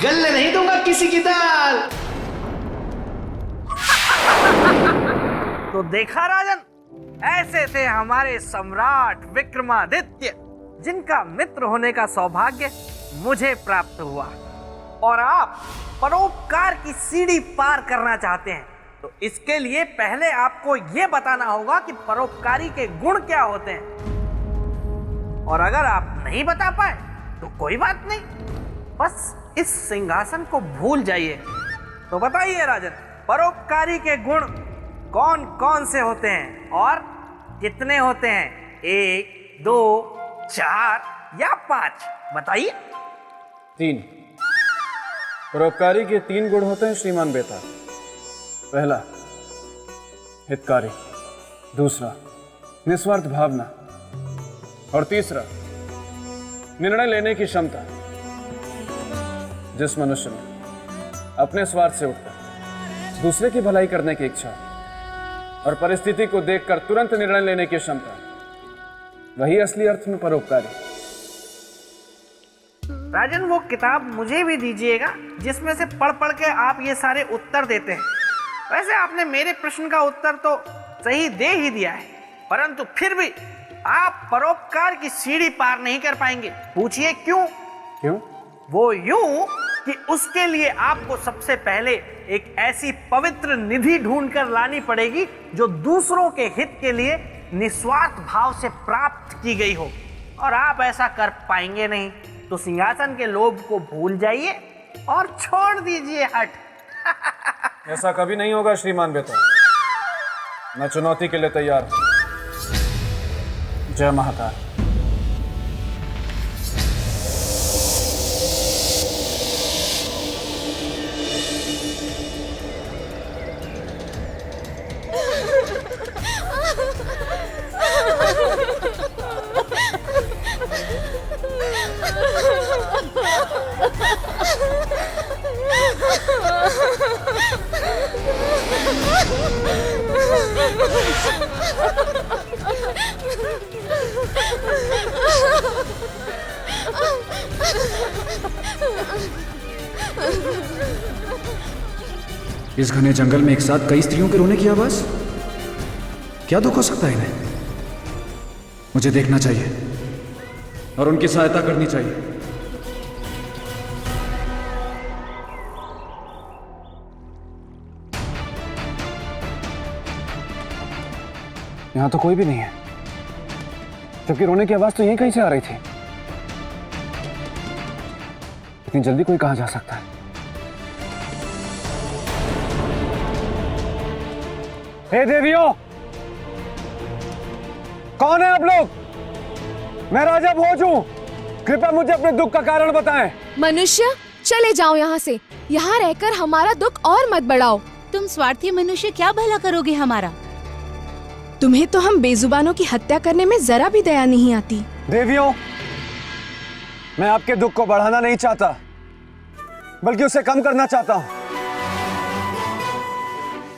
गलने नहीं दूंगा किसी की दाल। तो देखा राजन, ऐसे थे हमारे सम्राट विक्रमादित्य, जिनका मित्र होने का सौभाग्य मुझे प्राप्त हुआ। और आप परोपकार की सीढ़ी पार करना चाहते हैं तो इसके लिए पहले आपको यह बताना होगा कि परोपकारी के गुण क्या होते हैं। और अगर आप नहीं बता पाए तो कोई बात नहीं, बस इस सिंहासन को भूल जाइए। तो बताइए राजन, परोपकारी के गुण कौन कौन से होते हैं और कितने होते हैं? 1, 2, 4 या 5? बताइए। 3। परोपकारी के 3 गुण होते हैं श्रीमान बेटा। पहला, हितकारी। दूसरा, निस्वार्थ भावना। और तीसरा, निर्णय लेने की क्षमता। जिस मनुष्य में अपने स्वार्थ से उठकर दूसरे की भलाई करने की इच्छा और परिस्थिति को देखकर तुरंत निर्णय लेने की क्षमता, वही असली अर्थ में परोपकारी। राजन, वो किताब मुझे भी दीजिएगा जिसमें से पढ़ पढ़ के आप ये सारे उत्तर देते हैं। वैसे आपने मेरे प्रश्न का उत्तर तो सही दे ही दिया है, परंतु फिर भी आप परोपकार की सीढ़ी पार नहीं कर पाएंगे। पूछिए क्यों? क्यों? वो यूं कि उसके लिए आपको सबसे पहले एक ऐसी पवित्र निधि ढूंढकर लानी पड़ेगी जो दूसरों के हित के लिए निस्वार्थ भाव से प्राप्त की गई हो, और आप ऐसा कर पाएंगे नहीं। तो सिंहासन के लोभ को भूल जाइए और छोड़ दीजिए हट। ऐसा कभी नहीं होगा श्रीमान बेटा। मैं चुनौती के लिए तैयार हूं। जय महाकाल। इस घने जंगल में एक साथ कई स्त्रियों के रोने की आवाज, क्या दुख हो सकता है इन्हें? मुझे देखना चाहिए और उनकी सहायता करनी चाहिए। यहां तो कोई भी नहीं है, जबकि रोने की आवाज तो यहीं कहीं से आ रही थी। इतनी जल्दी कोई कहां जा सकता है? हे देवियों, कौन है आप लोग? मैं राजा भोज हूं, कृपया मुझे अपने दुख का कारण बताएं। मनुष्य, चले जाओ यहाँ से। यहाँ रहकर हमारा दुख और मत बढ़ाओ। तुम स्वार्थी मनुष्य क्या भला करोगे हमारा? तुम्हें तो हम बेजुबानों की हत्या करने में जरा भी दया नहीं आती। देवियों, मैं आपके दुख को बढ़ाना नहीं चाहता, बल्कि उसे कम करना चाहता हूं।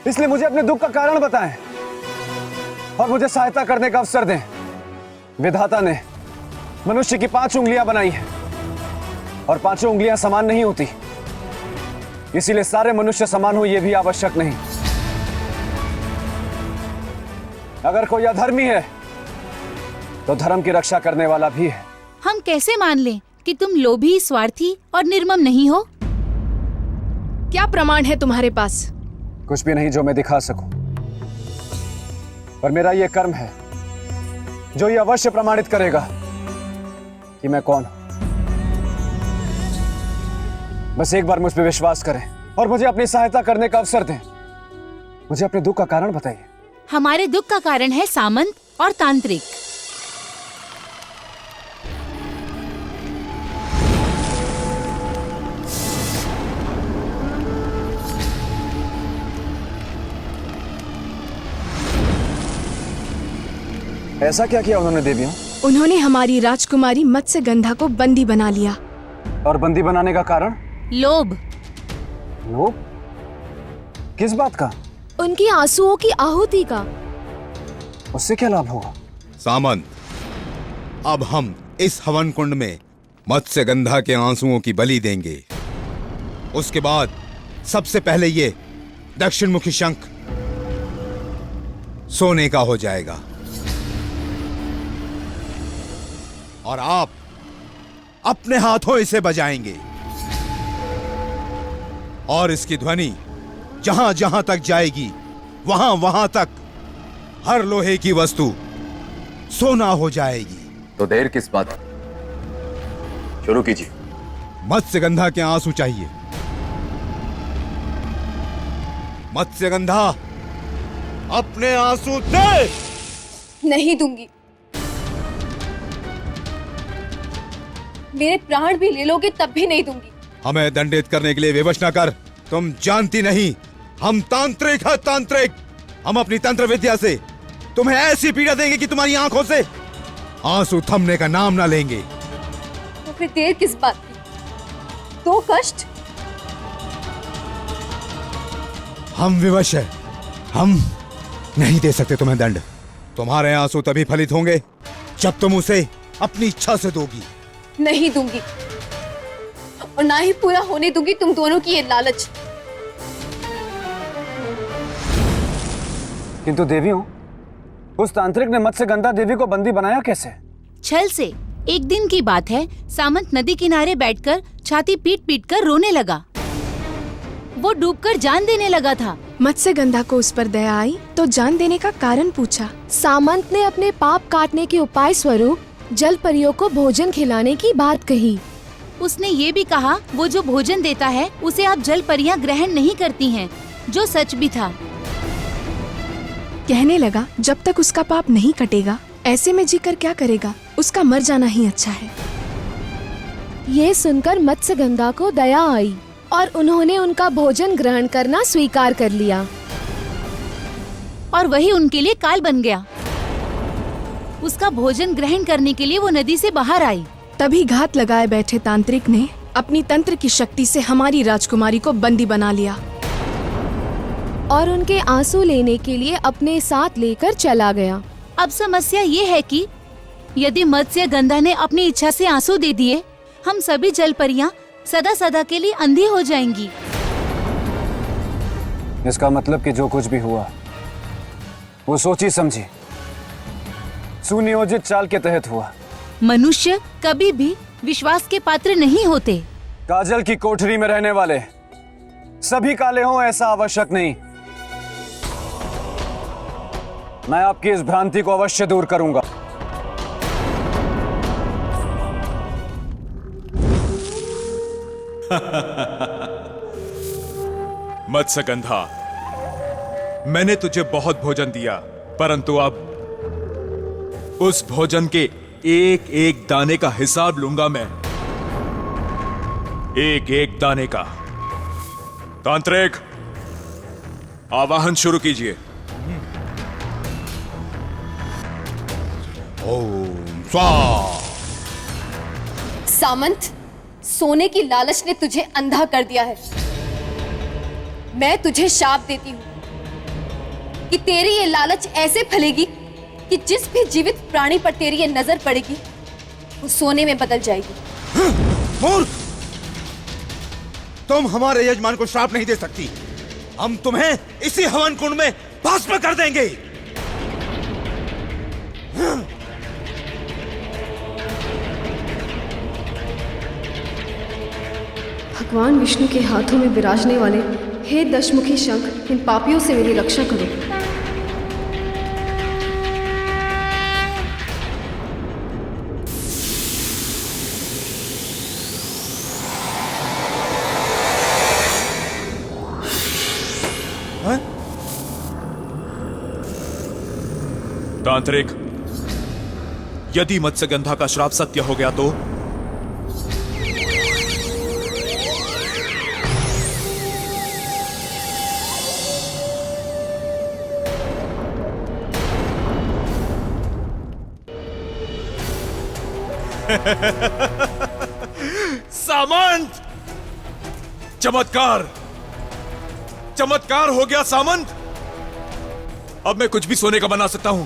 इसलिए मुझे अपने दुख का कारण बताएं और मुझे सहायता करने का अवसर दें। विधाता ने मनुष्य की 5 उंगलियां बनाई हैं और 5 उंगलियां समान नहीं होती, इसीलिए सारे मनुष्य समान हो यह भी आवश्यक नहीं। अगर कोई अधर्मी है तो धर्म की रक्षा करने वाला भी है। हम कैसे मान लें कि तुम लोभी, स्वार्थी और निर्मम नहीं हो? क्या प्रमाण है तुम्हारे पास? कुछ भी नहीं जो मैं दिखा सकूं, पर मेरा यह कर्म है जो ये अवश्य प्रमाणित करेगा कि मैं कौन हूं। बस एक बार मुझ पर विश्वास करें और मुझे अपनी सहायता करने का अवसर दें। मुझे अपने दुख का कारण बताइए। हमारे दुख का कारण है सामंत और तांत्रिक। ऐसा क्या किया उन्होंने देवियों? उन्होंने हमारी राजकुमारी मत्स्यगंधा को बंदी बना लिया। और बंदी बनाने का कारण? लोभ। लोभ? किस बात का? उनकी आंसुओं की आहुति का। उससे क्या लाभ होगा? सामंत, अब हम इस हवन कुंड में मत्स्यगंधा के आंसुओं की बलि देंगे उसके बाद सबसे पहले ये दक्षिण मुखी शंख सोने का हो जाएगा और आप अपने हाथों इसे बजाएंगे और इसकी ध्वनि जहां जहां तक जाएगी वहां वहां तक हर लोहे की वस्तु सोना हो जाएगी। तो देर किस बात की? शुरू कीजिए। मत्स्यगंधा के आंसू चाहिए। मत्स्यगंधा अपने आंसू दे। नहीं दूंगी। मेरे प्राण भी ले लोगे तब भी नहीं दूंगी। हमें दंडित करने के लिए विवश न कर। तुम जानती नहीं, हम तांत्रिक हैं, तांत्रिक। हम अपनी तंत्र विद्या से तुम्हें ऐसी पीड़ा देंगे कि तुम्हारी आंखों से आंसू थमने का नाम ना लेंगे। तो फिर देर किस बात की? दो कष्ट। हम विवश हैं। हम नहीं दे सकते तुम्हें दंड। तुम्हारे आंसू तभी फलित होंगे जब तुम उसे अपनी इच्छा से दोगी। नहीं दूंगी और ना ही पूरा होने दूंगी तुम दोनों की ये लालच। किंतु देवियों, उस तांत्रिक ने मत्स्यगंधा देवी को बंदी बनाया कैसे? छल से। एक दिन की बात है, सामंत नदी किनारे बैठकर छाती पीट पीट कर रोने लगा। वो डूबकर जान देने लगा था। मत्स्यगंधा को उस पर दया आई तो जान देने का कारण पूछा। सामंत ने अपने पाप काटने के उपाय स्वरूप जल परियों को भोजन खिलाने की बात कही। उसने ये भी कहा वो जो भोजन देता है उसे आप जल परियां ग्रहण नहीं करती हैं, जो सच भी था। कहने लगा जब तक उसका पाप नहीं कटेगा ऐसे में जीकर क्या करेगा, उसका मर जाना ही अच्छा है। ये सुनकर मत्स्यगंधा को दया आई और उन्होंने उनका भोजन ग्रहण करना स्वीकार कर लिया और वही उनके लिए काल बन गया। उसका भोजन ग्रहण करने के लिए वो नदी से बाहर आई। तभी घात लगाए बैठे तांत्रिक ने अपनी तंत्र की शक्ति से हमारी राजकुमारी को बंदी बना लिया और उनके आंसू लेने के लिए अपने साथ लेकर चला गया। अब समस्या ये है कि यदि मत्स्यगंधा ने अपनी इच्छा से आंसू दे दिए, हम सभी जल परियां सदा सदा के लिए अंधी हो जाएंगी। इसका मतलब कि जो कुछ भी हुआ वो सोची समझी सुनियोजित चाल के तहत हुआ। मनुष्य कभी भी विश्वास के पात्र नहीं होते। काजल की कोठरी में रहने वाले सभी काले हों ऐसा आवश्यक नहीं। मैं आपकी इस भ्रांति को अवश्य दूर करूंगा। मत्स्यगंधा, मैंने तुझे बहुत भोजन दिया, परंतु अब उस भोजन के एक एक दाने का हिसाब लूंगा मैं। एक एक दाने का। तांत्रिक, आवाहन शुरू कीजिए। ओम स्वाहा। सामंत, सोने की लालच ने तुझे अंधा कर दिया है। मैं तुझे शाप देती हूँ कि तेरी ये लालच ऐसे फलेगी कि जिस भी जीवित प्राणी पर तेरी ये नजर पड़ेगी वो सोने में बदल जाएगी। मूर्ख! तुम हमारे यजमान को श्राप नहीं दे सकती। हम तुम्हें इसी हवन कुंड में भस्म कर देंगे। भगवान विष्णु के हाथों में विराजने वाले हे दशमुखी शंख, इन पापियों से मेरी रक्षा करो। तांत्रिक, यदि मत्स्यगंधा का श्राप सत्य हो गया तो सामंत, चमत्कार, चमत्कार हो गया सामंत। अब मैं कुछ भी सोने का बना सकता हूं,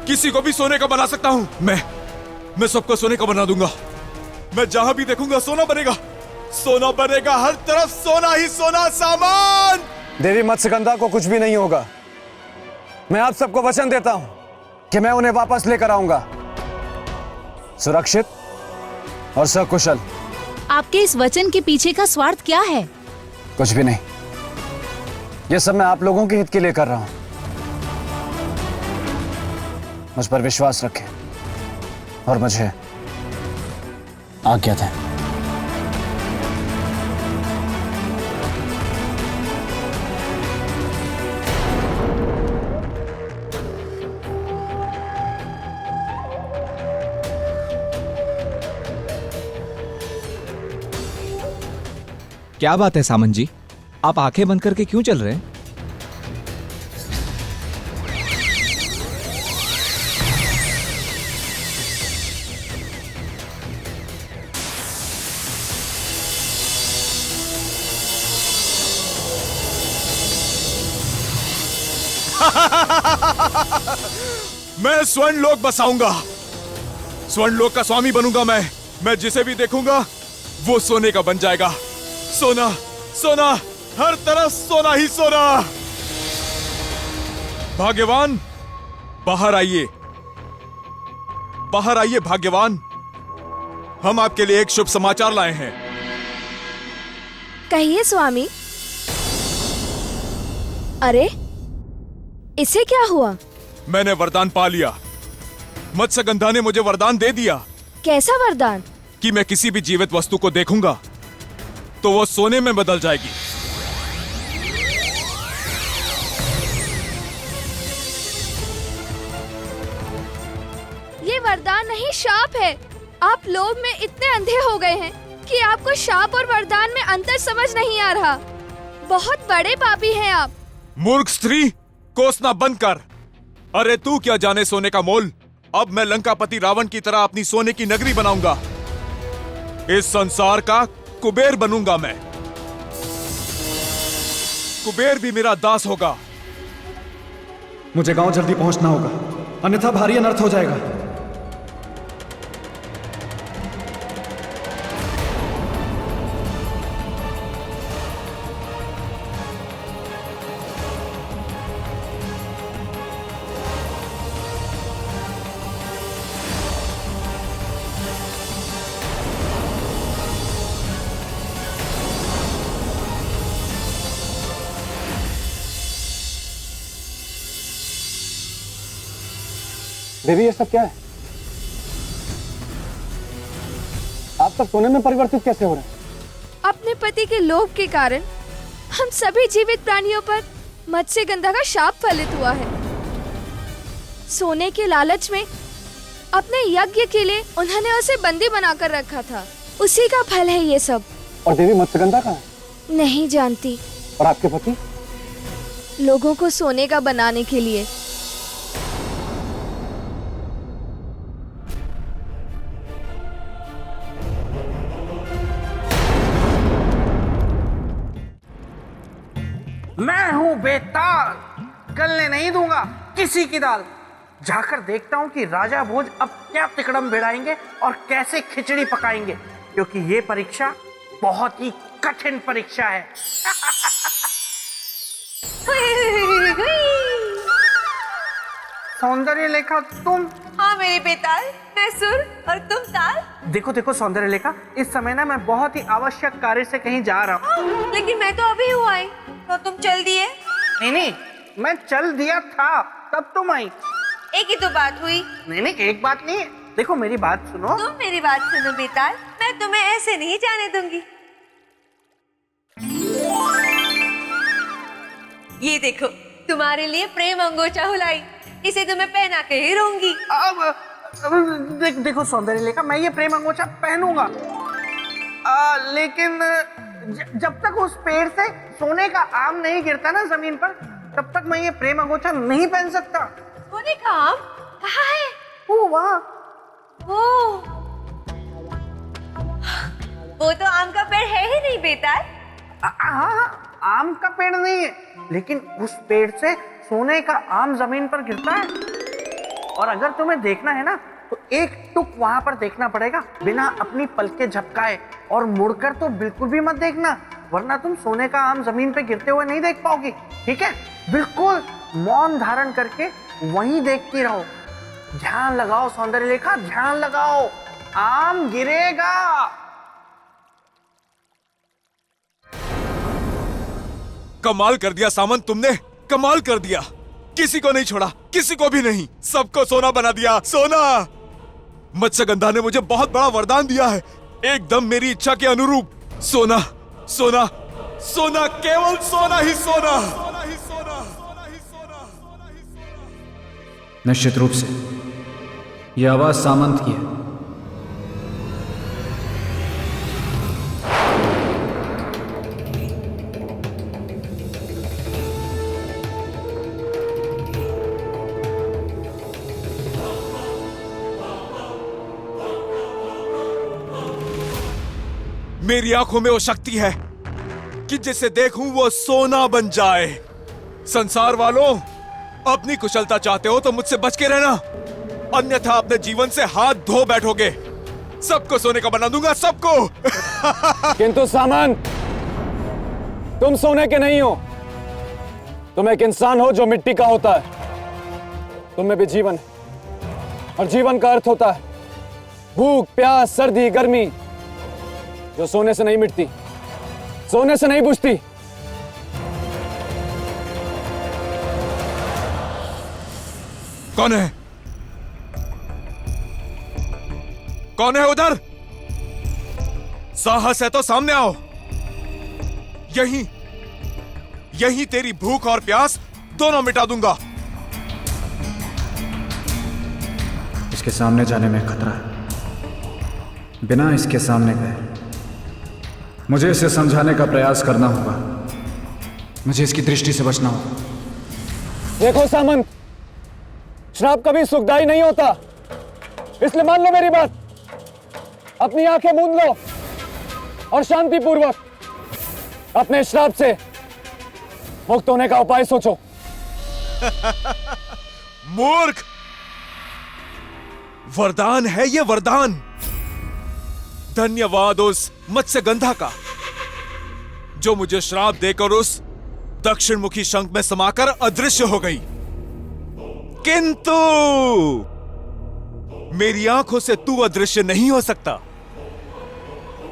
किसी को भी सोने का बना सकता हूं। मैं सबको सोने का बना दूंगा। मैं जहां भी देखूंगा सोना बनेगा। सोना बनेगा, हर तरफ सोना ही सोना। सामान देवी मत्स्यगंधा को कुछ भी नहीं होगा। मैं आप सबको वचन देता हूं कि मैं उन्हें वापस लेकर आऊंगा, सुरक्षित और सकुशल। आपके इस वचन के पीछे का स्वार्थ क्या है? कुछ भी नहीं, ये सब मैं आप लोगों के हित के लिए कर रहा हूं। मुझ पर विश्वास रखें और मुझे आज्ञा दें। क्या बात है सामंत जी, आप आंखें बंद करके क्यों चल रहे हैं? मैं स्वर्ण लोक बसाऊंगा, स्वर्ण लोक का स्वामी बनूंगा। मैं जिसे भी देखूंगा वो सोने का बन जाएगा। सोना सोना, हर तरफ सोना ही सोना। भाग्यवान, बाहर आइए, बाहर आइए भाग्यवान। हम आपके लिए एक शुभ समाचार लाए हैं। कहिए स्वामी। अरे इसे क्या हुआ? मैंने वरदान पा लिया। मत्स्यगंधा ने मुझे वरदान दे दिया। कैसा वरदान? कि मैं किसी भी जीवित वस्तु को देखूंगा तो वो सोने में बदल जाएगी। ये वरदान नहीं, शाप है। आप लोभ में इतने अंधे हो गए हैं कि आपको शाप और वरदान में अंतर समझ नहीं आ रहा। बहुत बड़े पापी हैं आप। मूर्ख स्त्री, कोसना बंद कर। अरे तू क्या जाने सोने का मोल। अब मैं लंकापति रावण की तरह अपनी सोने की नगरी बनाऊंगा। इस संसार का कुबेर बनूंगा मैं। कुबेर भी मेरा दास होगा। मुझे गांव जल्दी पहुंचना होगा, अन्यथा भारी अनर्थ हो जाएगा। देवी, ये सब क्या है? आप सब सोने में परिवर्तित कैसे हो रहे हैं? अपने पति के लोभ के कारण हम सभी जीवित प्राणियों पर मत्स्यगंधा का शाप फलित हुआ है। सोने के लालच में अपने यज्ञ के लिए उन्होंने उसे बंदी बनाकर रखा था। उसी का फल है ये सब। और देवी मत्स्यगंधा कहाँ है? नहीं जानती। और आपके पति? लोगों को सोने का बनाने के लिए। मैं हूं बेताल, गलने नहीं दूंगा किसी की दाल। जाकर देखता हूं कि राजा भोज अब क्या तिकड़म भिड़ाएंगे और कैसे खिचड़ी पकाएंगे, क्योंकि ये परीक्षा बहुत ही कठिन परीक्षा है। सौंदर्य लेखा तुम? हाँ मेरे बेताल, मैं सुर और तुम ताल। देखो देखो सौंदर्य लेखा, इस समय ना मैं बहुत ही आवश्यक कार्य से कहीं जा रहा हूँ। लेकिन मैं तो अभी हूँ आई, तो तुम चल दिए? नहीं, मैं चल दिया था तब तुम आई। एक ही तो बात हुई। नहीं, एक बात नहीं है। देखो मेरी बात सुनो। तुम मेरी बात सुनो बेताल, मैं तुम्हें ऐसे नहीं जाने दूंगी। ये देखो, तुम्हारे लिए प्रेम अंगोछा हुलाई। इसे तुम्हें पहना के ही रहूंगी। अब देखो सौंदर्य लेखा, मैं ये प्रेम अंगोछा पहनूंगा, लेकिन जब तक उस पेड़ से सोने का आम नहीं गिरता ना जमीन पर, तब तक मैं ये प्रेम अंगोछा नहीं पहन सकता। सोने का आम कहाँ है? ओ वाह, वो तो आम का पेड़ है ही नहीं बेताल। हाँ, आम का पेड़ नहीं है, लेकिन उस पेड़ से सोने का आम जमीन पर गिरता है। और अगर तुम्हें देखना है ना, तो एक टुक वहां पर देखना पड़ेगा, बिना अपनी पलकें झपकाए, और मुड़कर तो बिल्कुल भी मत देखना, वरना तुम सोने का आम जमीन पे गिरते हुए नहीं देख पाओगी। ठीक है? बिल्कुल मौन धारण करके वहीं देखती रहो। ध्यान लगाओ सौंदर्य लेखा, ध्यान लगाओ, आम गिरेगा। कमाल कर दिया सामंत, तुमने कमाल कर दिया। किसी को नहीं छोड़ा, किसी को भी नहीं, सबको सोना बना दिया। सोना! मत्स्यगंधा ने मुझे बहुत बड़ा वरदान दिया है, एकदम मेरी इच्छा के अनुरूप। सोना, सोना, सोना, केवल सोना ही सोना। निश्चित रूप से यह आवाज सामंत की है। मेरी आंखों में वो शक्ति है कि जिसे देखूं वो सोना बन जाए। संसार वालों, अपनी कुशलता चाहते हो तो मुझसे बच के रहना, अन्यथा अपने जीवन से हाथ धो बैठोगे। सबको सोने का बना दूंगा, सबको। किंतु सामंत, तुम सोने के नहीं हो, तुम एक इंसान हो जो मिट्टी का होता है। तुम में भी जीवन है, और जीवन का अर्थ होता है भूख, प्यास, सर्दी, गर्मी, जो सोने से नहीं मिटती, सोने से नहीं बुझती। कौन है? कौन है उधर? साहस है तो सामने आओ। यहीं यहीं तेरी भूख और प्यास दोनों मिटा दूंगा। इसके सामने जाने में खतरा है। बिना इसके सामने गए मुझे इसे समझाने का प्रयास करना होगा। मुझे इसकी दृष्टि से बचना होगा। देखो सामंत, श्राप कभी सुखदायी नहीं होता, इसलिए मान लो मेरी बात। अपनी आंखें मूंद लो और शांतिपूर्वक अपने श्राप से मुक्त होने का उपाय सोचो। मूर्ख! वरदान है ये, वरदान। धन्यवाद उस मत्स्यगंधा का जो मुझे श्राप देकर उस दक्षिण मुखी शंख में समाकर अदृश्य हो गई। किंतु मेरी आंखों से तू अदृश्य नहीं हो सकता।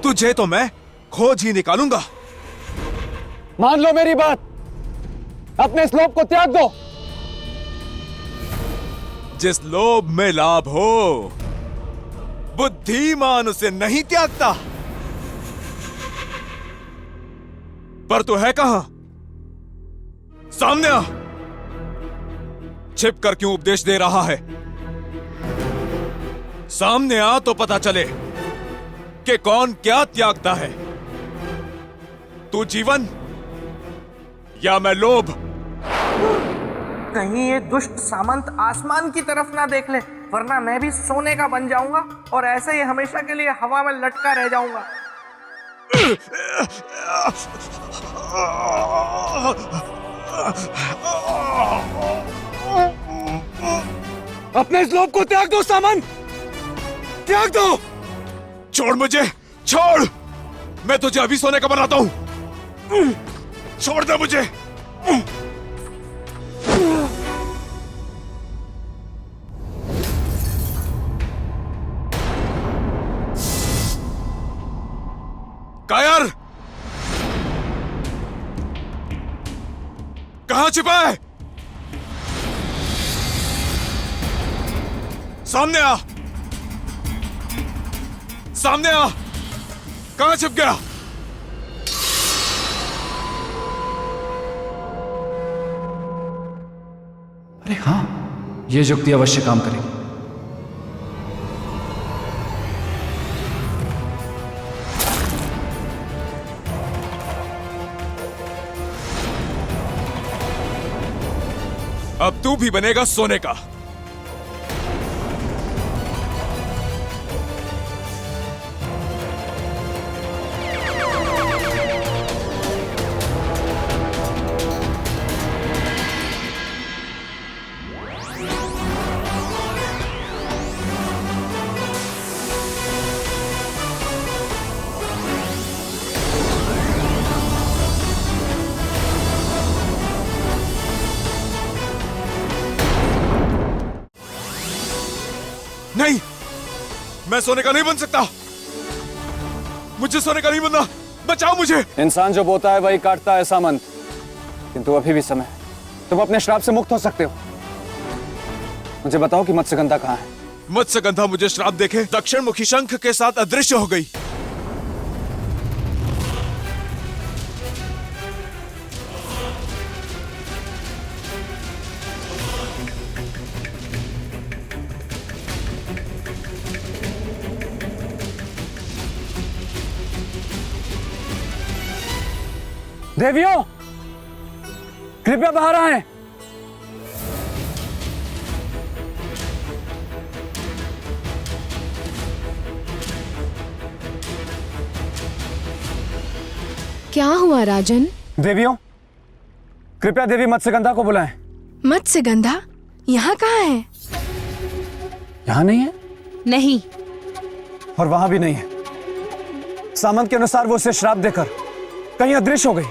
तुझे तो मैं खोज ही निकालूंगा। मान लो मेरी बात, अपने इस लोभ को त्याग दो। जिस लोभ में लाभ हो, बुद्धिमान उसे नहीं त्यागता। पर तू है कहां? सामने आ। छिप कर क्यों उपदेश दे रहा है? सामने आ तो पता चले कि कौन क्या त्यागता है, तू जीवन या मैं लोभ। कहीं ये दुष्ट सामंत आसमान की तरफ ना देख ले, वरना मैं भी सोने का बन जाऊंगा और ऐसे ही हमेशा के लिए हवा में लटका रह जाऊंगा। अपने इस लोभ को त्याग दो सामंत, त्याग दो। छोड़ मुझे, छोड़। मैं तुझे अभी सोने का बनाता हूं। छोड़ दे मुझे। कायर, कहां छिपा है? सामने आ, सामने आ। कहां छिप गया? अरे हाँ, ये युक्ति अवश्य काम करेगी। अब तू भी बनेगा सोने का। मैं सोने का नहीं बन सकता। मुझे सोने का नहीं बनना, बचाओ मुझे। इंसान जो बोता है वही काटता है सामंत, किंतु अभी भी समय, तुम अपने श्राप से मुक्त हो सकते हो। मुझे बताओ कि मत्स्यगंधा कहाँ है? मत्स्यगंधा मुझे श्राप देखे दक्षिण मुखी शंख के साथ अदृश्य हो गई। देवियों, कृपया बाहर आएं। क्या हुआ राजन? देवियों, कृपया देवी मत्स्यगंधा को बुलाएं। मत्स्यगंधा यहाँ कहाँ है? यहाँ नहीं है? नहीं। और वहां भी नहीं है। सामंत के अनुसार वो उसे श्राप देकर कहीं अदृश्य हो गई,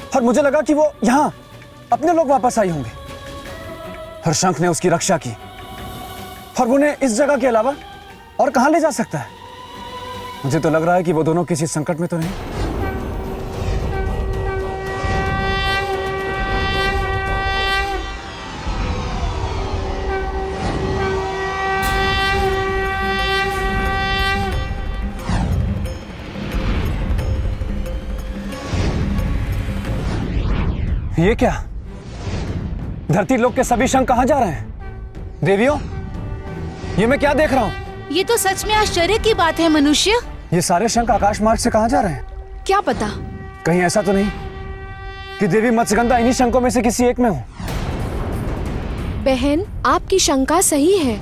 और मुझे लगा कि वो यहां अपने लोग वापस आई होंगे, और शंख ने उसकी रक्षा की, और उन्हें इस जगह के अलावा और कहां ले जा सकता है? मुझे तो लग रहा है कि वो दोनों किसी संकट में तो नहीं। ये क्या? धरती लोक के सभी शंख कहां जा रहे हैं? देवियों, ये मैं क्या देख रहा हूं? ये तो सच में आश्चर्य की बात है मनुष्य। ये सारे शंख आकाश मार्ग से कहां जा रहे हैं? क्या पता? कहीं ऐसा तो नहीं कि देवी मत्स्यगंधा इन्हीं शंखों में से किसी एक में हो? बहन, आपकी शंका सही है,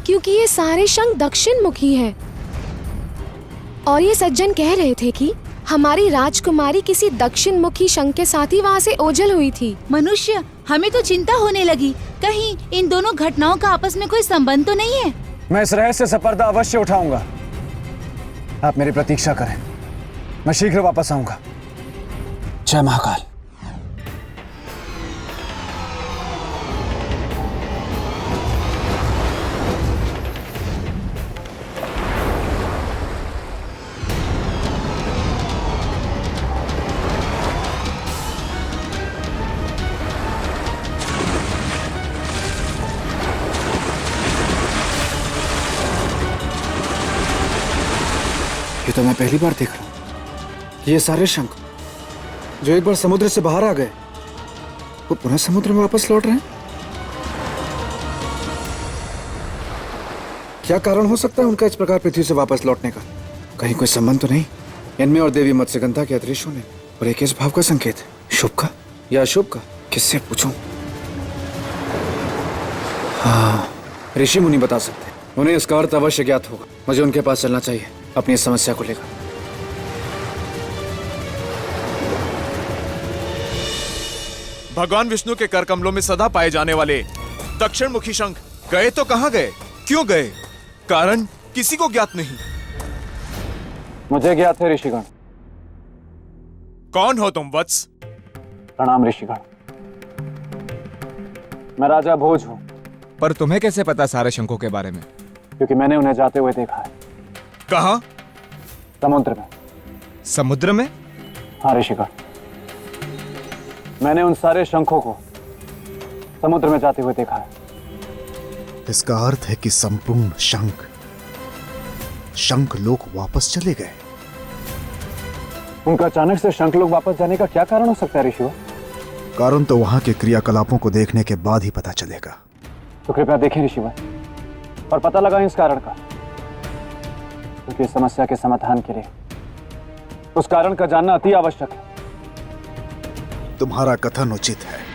क्योंकि ये सारे शंख दक्षिण मुखी हैं। और ये सज्जन कह रहे थे कि हमारी राजकुमारी किसी दक्षिण मुखी शंख के साथ ही वहाँ से ओझल हुई थी। मनुष्य, हमें तो चिंता होने लगी, कहीं इन दोनों घटनाओं का आपस में कोई संबंध तो नहीं है। मैं इस रहस्य से पर्दा अवश्य उठाऊंगा। आप मेरी प्रतीक्षा करें, मैं शीघ्र वापस आऊंगा। जय महाकाल। ये तो मैं पहली बार देख रहा हूं कि ये सारे शंख जो एक बार समुद्र से बाहर आ गए, वो पुनः समुद्र में वापस लौट रहे हैं। क्या कारण हो सकता है उनका इस प्रकार पृथ्वी से वापस लौटने का? कहीं कोई संबंध तो नहीं इनमें और देवी मत्स्यगंधा के अदृश्य होने और एक इस भाव का संकेत? शुभ का या अशुभ का? किससे पूछूं? हाँ, ऋषि मुनि बता सकते, उन्हें इसका अर्थ अवश्य ज्ञात होगा। मुझे उनके पास चलना चाहिए अपनी इस समस्या को लेकर। भगवान विष्णु के कर कमलों में सदा पाए जाने वाले दक्षिण मुखी शंख गए तो कहां गए, क्यों गए? कारण किसी को ज्ञात नहीं। मुझे ज्ञात है ऋषिगण। कौन हो तुम वत्स? प्रणाम ऋषिगण, मैं राजा भोज हूं। पर तुम्हें कैसे पता सारे शंखों के बारे में? क्योंकि मैंने उन्हें जाते हुए देखा है। कहां? समुद्र में। समुद्र में? हाँ ऋषिगण, मैंने उन सारे शंखों को समुद्र में जाते हुए देखा है। इसका अर्थ है कि संपूर्ण शंख लोक वापस चले गए। उनका अचानक से शंख लोक वापस जाने का क्या कारण हो सकता है ऋषियों? कारण तो वहां के क्रियाकलापों को देखने के बाद ही पता चलेगा। तो कृपया देखें ऋषिवर और पता लगाएं इस कारण का, क्योंकि इस समस्या के समाधान के लिए उस कारण का जानना अति आवश्यक है। तुम्हारा कथन उचित है।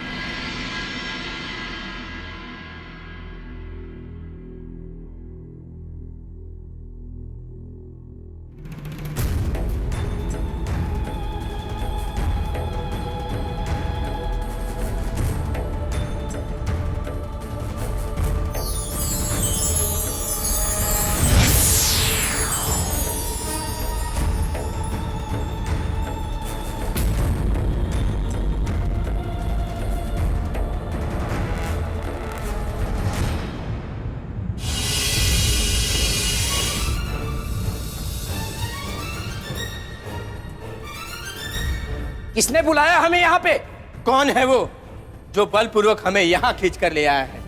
किसने बुलाया हमें यहाँ पे? कौन है वो जो बलपूर्वक हमें यहाँ खींच कर ले आया है?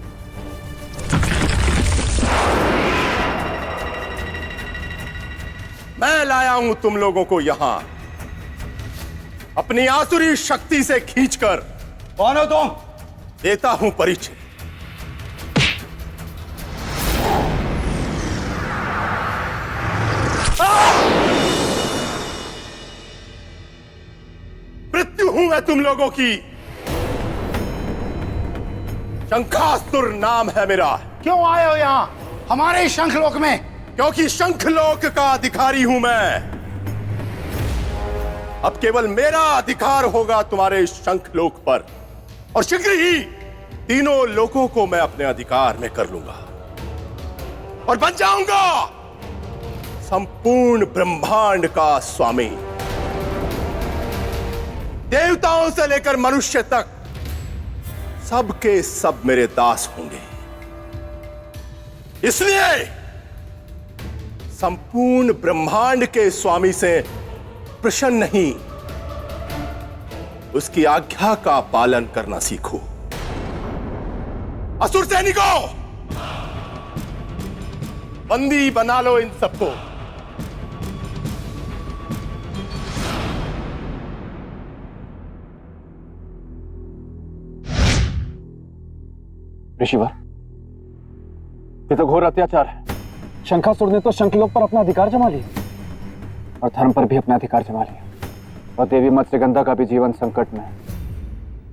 मैं लाया हूं तुम लोगों को यहां अपनी आसुरी शक्ति से खींचकर। कौन हो तुम? देता हूं परिचय। मृत्यु हूं मैं तुम लोगों की। शंखासुर नाम है मेरा। क्यों आए हो यहाँ हमारे शंखलोक में? क्योंकि शंखलोक का अधिकारी हूं मैं। अब केवल मेरा अधिकार होगा तुम्हारे शंखलोक पर, और शीघ्र ही तीनों लोकों को मैं अपने अधिकार में कर लूंगा और बन जाऊंगा संपूर्ण ब्रह्मांड का स्वामी। देवताओं से लेकर मनुष्य तक सबके सब मेरे दास होंगे। इसलिए संपूर्ण ब्रह्मांड के स्वामी से प्रसन्न नहीं, उसकी आज्ञा का पालन करना सीखो। असुर सैनिकों, बंदी बना लो इन सबको। ऋषिवर, ये तो घोर अत्याचार है। शंखासुर ने तो शंखलोक पर अपना अधिकार जमा लिया और धर्म पर भी अपना अधिकार जमा लिया, और देवी मत्स्यगंधा का भी जीवन संकट में है।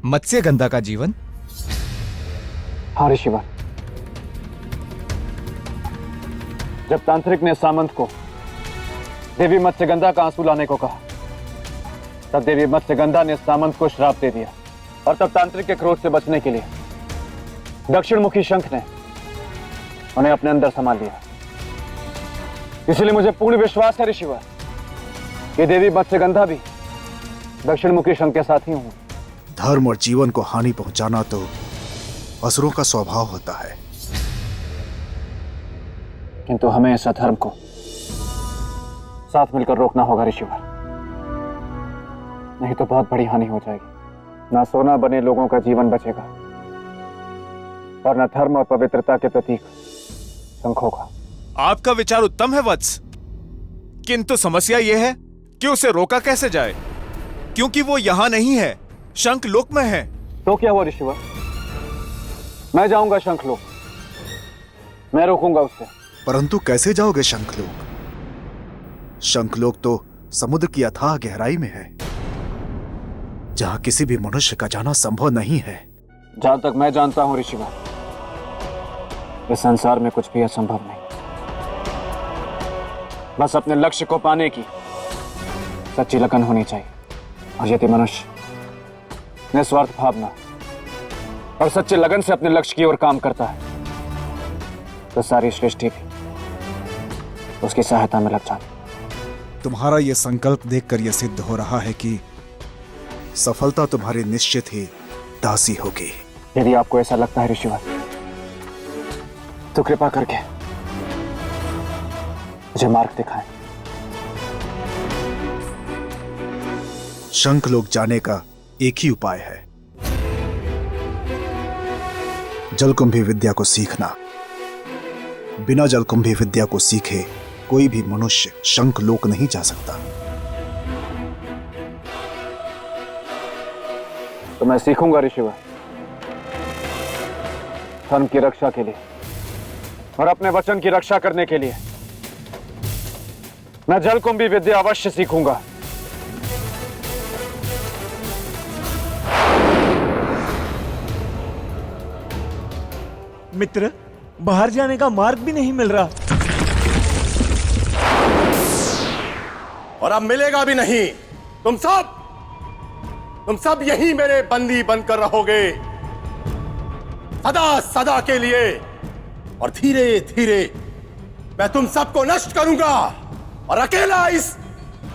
मत्स्यगंधा का जीवन? हाँ ऋषिवर, जब तांत्रिक ने सामंत को देवी मत्स्यगंधा का आंसू लाने को कहा, तब देवी मत्स्यगंधा ने सामंत को श्राप दे दिया, और तब तांत्रिक के क्रोध से बचने के लिए दक्षिण मुखी शंख ने उन्हें अपने अंदर संभाल लिया। इसलिए मुझे पूर्ण विश्वास है ऋषिवर कि देवी मत्स्यगंधा भी दक्षिण मुखी शंख के साथ ही हूं। धर्म और जीवन को हानि पहुंचाना तो असुरों का स्वभाव होता है, किंतु हमें इस अधर्म को साथ मिलकर रोकना होगा ऋषिवर, नहीं तो बहुत बड़ी हानि हो जाएगी। ना सोना बने लोगों का जीवन बचेगा, और न धर्म और पवित्रता के प्रतीक शंखों का। आपका विचार उत्तम है वत्स, किंतु समस्या यह है कि उसे रोका कैसे जाए, क्योंकि वो यहां नहीं है, शंखलोक में है। तो क्या हुआ ऋषिवर, मैं जाऊंगा शंखलोक, मैं रोकूंगा उसे। परंतु कैसे जाओगे शंखलोक? शंखलोक तो समुद्र की अथाह गहराई में है, जहां किसी भी मनुष्य का जाना संभव नहीं है। जहां तक मैं जानता हूं ऋषिवर, इस संसार में कुछ भी असंभव नहीं। बस अपने लक्ष्य को पाने की सच्ची लगन होनी चाहिए, और यदि मनुष्य निस्वार्थ भावना और सच्चे लगन से अपने लक्ष्य की ओर काम करता है, तो सारी सृष्टि भी उसकी सहायता में लग जाती। तुम्हारा यह संकल्प देखकर यह सिद्ध हो रहा है कि सफलता तुम्हारी निश्चित ही दासी होगी। यदि आपको ऐसा लगता है ऋषिवर, तो कृपा करके मुझे मार्ग दिखाएं। शंखलोक जाने का एक ही उपाय है, जलकुंभी विद्या को सीखना। बिना जलकुंभी विद्या को सीखे कोई भी मनुष्य शंखलोक नहीं जा सकता। तो मैं सीखूंगा ऋषिवर, धर्म की रक्षा के लिए और अपने वचन की रक्षा करने के लिए मैं जलकुंभी विद्या अवश्य सीखूंगा। मित्र, बाहर जाने का मार्ग भी नहीं मिल रहा। और अब मिलेगा भी नहीं। तुम सब यहीं मेरे बंदी बनकर रहोगे सदा सदा के लिए, और धीरे धीरे मैं तुम सबको नष्ट करूंगा और अकेला इस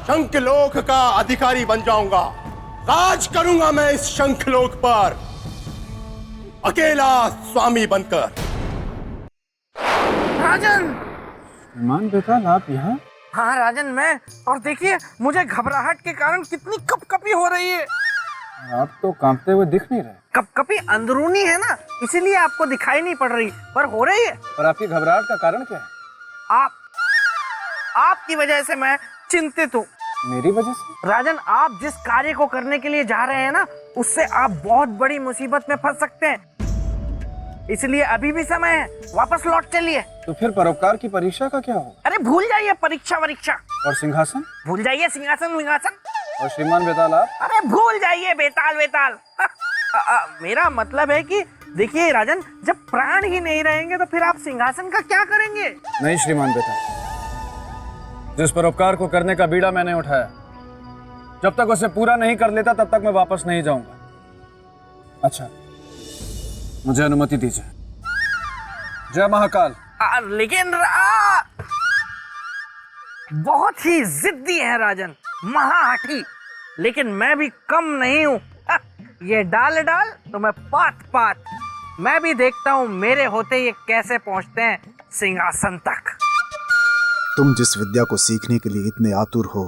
शंखलोक का अधिकारी बन जाऊंगा। राज करूंगा मैं इस शंखलोक पर, अकेला स्वामी बनकर। राजन! मान बेताल, आप यहाँ? हाँ राजन, मैं, और देखिए मुझे घबराहट के कारण कितनी कपकपी हो रही है। आप तो कांपते हुए दिख नहीं रहे। कपकपी अंदरूनी है ना, इसीलिए आपको दिखाई नहीं पड़ रही, पर हो रही है। पर आपकी घबराहट का कारण क्या है? आपकी वजह से मैं चिंतित हूँ। मेरी वजह से? राजन, आप जिस कार्य को करने के लिए जा रहे हैं ना, उससे आप बहुत बड़ी मुसीबत में फंस सकते हैं। इसलिए अभी भी समय है, वापस लौट चलिए। तो फिर परोपकार की परीक्षा का क्या होगा? अरे भूल जाइए परीक्षा वरीक्षा। और सिंहासन? भूल जाइए सिंहासन विंहासन। और श्रीमान बेताल आप? अरे भूल जाइए बेताल वेताल। मेरा मतलब है कि देखिए राजन, जब प्राण ही नहीं रहेंगे तो फिर आप सिंहासन का क्या करेंगे? नहीं श्रीमान बेताल, जिस परोपकार को करने का बीड़ा मैंने उठाया, जब तक उसे पूरा नहीं कर लेता तब तक मैं वापस नहीं जाऊंगा। अच्छा, मुझे अनुमति दीजिए। जय महाकाल। लेकिन बहुत ही जिद्दी है राजन, महाहठी, लेकिन मैं भी कम नहीं हूँ। ये डाल डाल तो मैं पात पात। मैं भी देखता हूँ मेरे होते ये कैसे पहुँचते हैं सिंहासन तक। तुम जिस विद्या को सीखने के लिए इतने आतुर हो,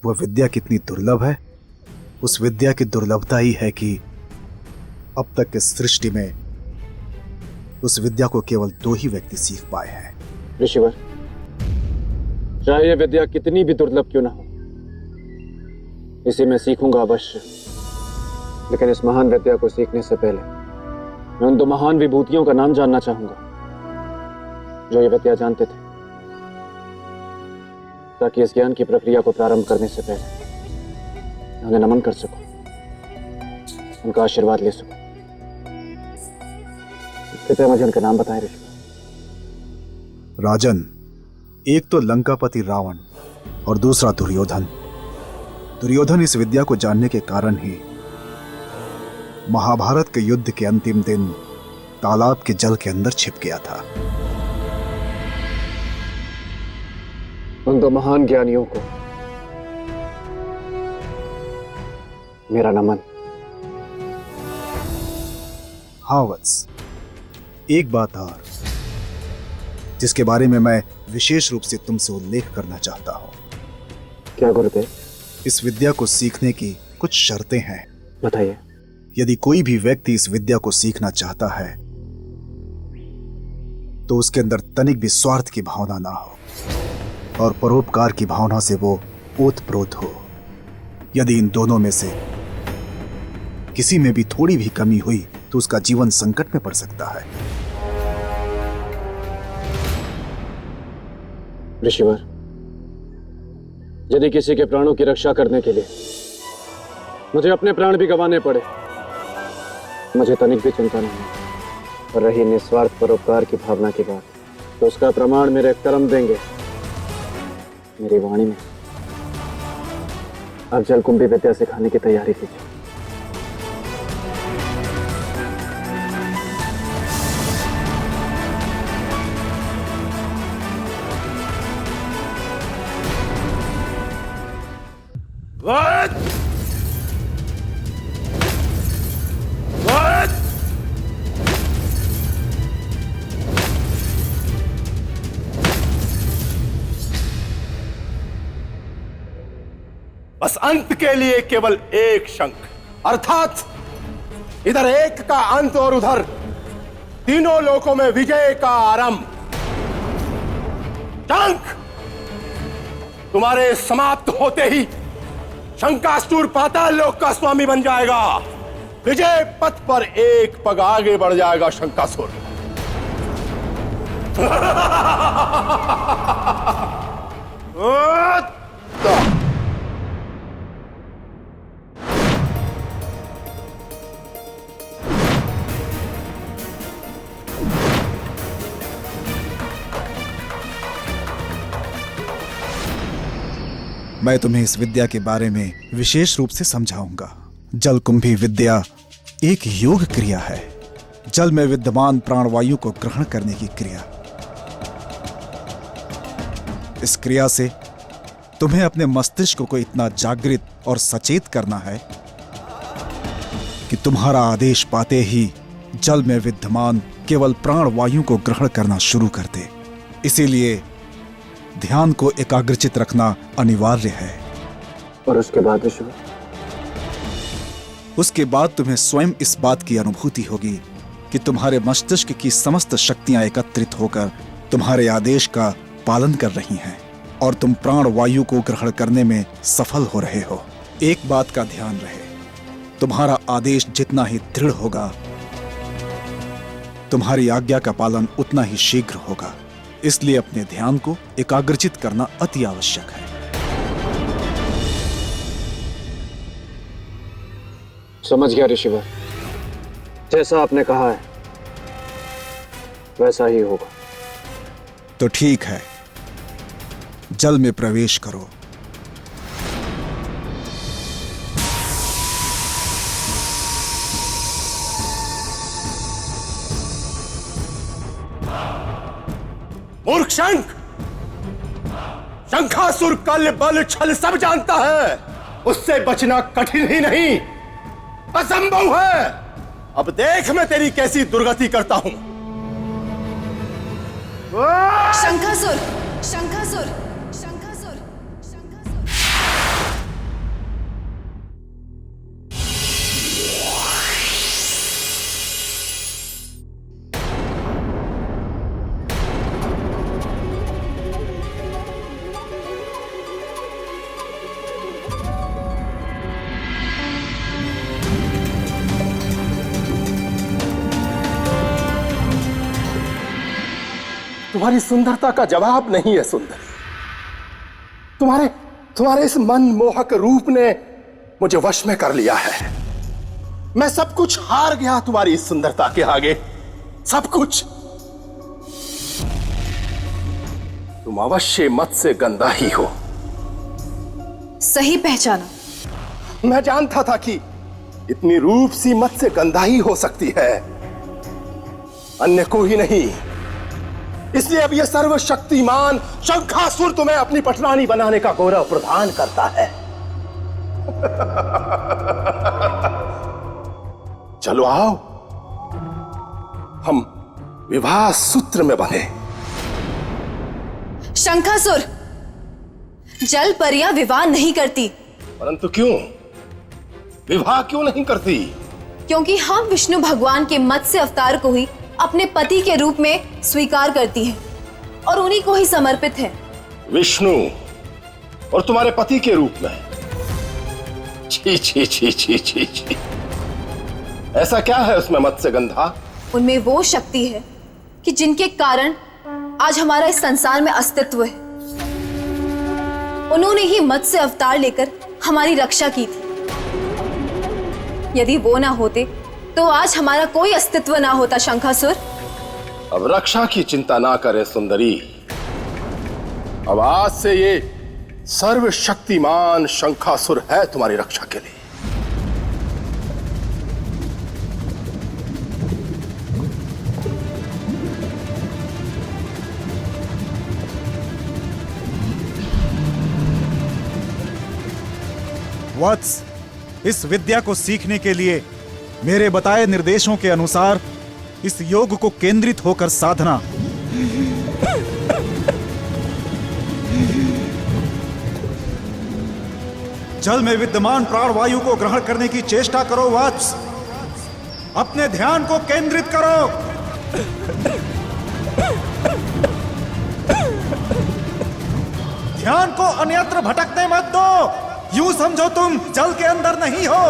वह विद्या कितनी दुर्लभ है। उस विद्या की दुर्लभता ही है कि अब तक के सृष्टि में उस विद्या को केवल 2 ही व्यक्ति सीख पाए हैं। ऋषिवर, चाहे यह विद्या कितनी भी दुर्लभ क्यों ना हो, इसे मैं सीखूंगा अवश्य। लेकिन इस महान विद्या को सीखने से पहले मैं उन 2 महान विभूतियों का नाम जानना चाहूंगा जो ये विद्या जानते थे, ताकि इस ज्ञान की प्रक्रिया को प्रारंभ करने से पहले उन्हें नमन कर सकूं, उनका आशीर्वाद ले सकूं। कृपया मुझे उनका नाम बताएं ऋषि। राजन, एक तो लंकापति रावण और दूसरा दुर्योधन। दुर्योधन इस विद्या को जानने के कारण ही महाभारत के युद्ध के अंतिम दिन तालाब के जल के अंदर छिप गया था। उन 2 महान ज्ञानियों को मेरा नमन। हाँ वत्स, एक बात और जिसके बारे में मैं विशेष रूप से तुमसे उल्लेख करना चाहता हूं। क्या गुरुदेव? इस विद्या को सीखने की कुछ शर्तें हैं। बताइए। यदि कोई भी व्यक्ति इस विद्या को सीखना चाहता है तो उसके अंदर तनिक भी स्वार्थ की भावना ना हो और परोपकार की भावना से वो ओतप्रोत हो। यदि इन दोनों में से किसी में भी थोड़ी भी कमी हुई तो उसका जीवन संकट में पड़ सकता है। ऋषिवर, यदि किसी के प्राणों की रक्षा करने के लिए मुझे अपने प्राण भी गंवाने पड़े, मुझे तनिक भी चिंता नहीं। और रही निस्वार्थ परोपकार की भावना की बात, तो उसका प्रमाण मेरे कर्म देंगे, मेरी वाणी में। अब जलकुंभी विद्या सिखाने की तैयारी कीजिए। What? What? बस अंत के लिए केवल एक शंख, अर्थात इधर एक का अंत और उधर तीनों लोकों में विजय का आरंभ। शंख तुम्हारे समाप्त होते ही शंकासुर पाताल लोक का स्वामी बन जाएगा। विजय पथ पर एक पग आगे बढ़ जाएगा शंकासुर। मैं तुम्हें इस विद्या के बारे में विशेष रूप से समझाऊंगा। जलकुंभी विद्या एक योग क्रिया है, जल में विद्यमान प्राणवायु को ग्रहण करने की क्रिया। इस क्रिया से तुम्हें अपने मस्तिष्क को इतना जागृत और सचेत करना है कि तुम्हारा आदेश पाते ही जल में विद्यमान केवल प्राणवायु को ग्रहण करना शुरू कर दे। इसीलिए ध्यान को एकाग्रचित रखना अनिवार्य है। और उसके बाद ऋषभ? उसके बाद तुम्हें स्वयं इस बात की अनुभूति होगी कि तुम्हारे मस्तिष्क की समस्त शक्तियां एकत्रित होकर तुम्हारे आदेश का पालन कर रही हैं और तुम प्राण वायु को ग्रहण करने में सफल हो रहे हो। एक बात का ध्यान रहे, तुम्हारा आदेश जितना ही दृढ़ होगा, तुम्हारी आज्ञा का पालन उतना ही शीघ्र होगा। इसलिए अपने ध्यान को एकाग्रचित करना अति आवश्यक है। समझ गया ऋषिवर, जैसा आपने कहा है वैसा ही होगा। तो ठीक है, जल में प्रवेश करो। मूर्ख शंख, शंखासुर कल बल छल सब जानता है, उससे बचना कठिन ही नहीं असंभव है। अब देख मैं तेरी कैसी दुर्गति करता हूं। शंखासुर, शंखासुर, शंखासुर, शंखासुर। तुम्हारी सुंदरता का जवाब नहीं है सुंदर। तुम्हारे इस मनमोहक रूप ने मुझे वश में कर लिया है। मैं सब कुछ हार गया तुम्हारी इस सुंदरता के आगे, सब कुछ। तुम अवश्य मत्स्य गंधा ही हो। सही पहचाना। मैं जानता था कि इतनी रूप सी मत्स्य गंधा ही हो सकती है, अन्य को ही नहीं। इसलिए अब यह सर्वशक्तिमान शंखासुर तुम्हें अपनी पटरानी बनाने का गौरव प्रदान करता है। चलो आओ, हम विवाह सूत्र में बंधे। शंखासुर, जल परियां विवाह नहीं करती। परंतु क्यों? विवाह क्यों नहीं करती? क्योंकि हम विष्णु भगवान के मत्स्य अवतार को ही अपने पति के रूप में स्वीकार करती हैं और उन्हीं को ही समर्पित है। विष्णु और तुम्हारे पति के रूप में? छी छी छी छी छी छी। ऐसा क्या है उसमें मत्स्य गंधा? उनमें वो शक्ति है कि जिनके कारण आज हमारा इस संसार में अस्तित्व है। उन्होंने ही मत्स्य अवतार लेकर हमारी रक्षा की थी। यदि वो ना होते तो आज हमारा कोई अस्तित्व ना होता। शंखासुर, अब रक्षा की चिंता ना करे सुंदरी। अब आज से ये सर्वशक्तिमान शंखासुर है तुम्हारी रक्षा के लिए। वत्स, इस विद्या को सीखने के लिए मेरे बताए निर्देशों के अनुसार इस योग को केंद्रित होकर साधना। जल में विद्यमान प्राणवायु को ग्रहण करने की चेष्टा करो वत्स। अपने ध्यान को केंद्रित करो। ध्यान को अन्यत्र भटकने मत दो। यूं समझो तुम जल के अंदर नहीं हो।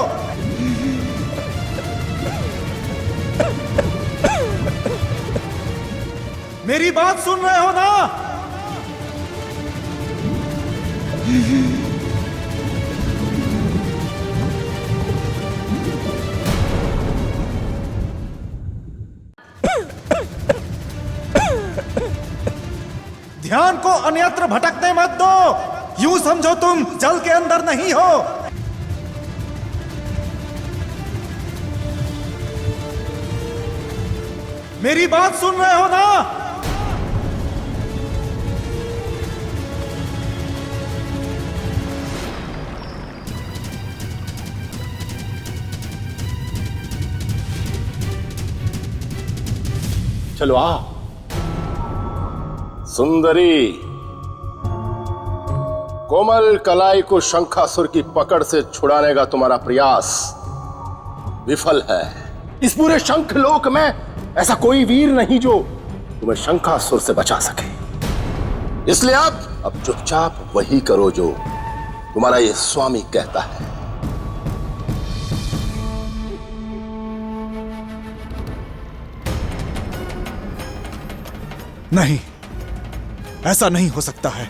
मेरी बात सुन रहे हो ना? ध्यान को अन्यत्र भटकने मत दो। यूं समझो तुम जल के अंदर नहीं हो। मेरी बात सुन रहे हो ना? चलो आ सुंदरी, कोमल कलाई को शंखासुर की पकड़ से छुड़ाने का तुम्हारा प्रयास विफल है। इस पूरे शंख लोक में ऐसा कोई वीर नहीं जो तुम्हें शंखासुर से बचा सके। इसलिए अब चुपचाप वही करो जो तुम्हारा ये स्वामी कहता है। नहीं, ऐसा नहीं हो सकता है।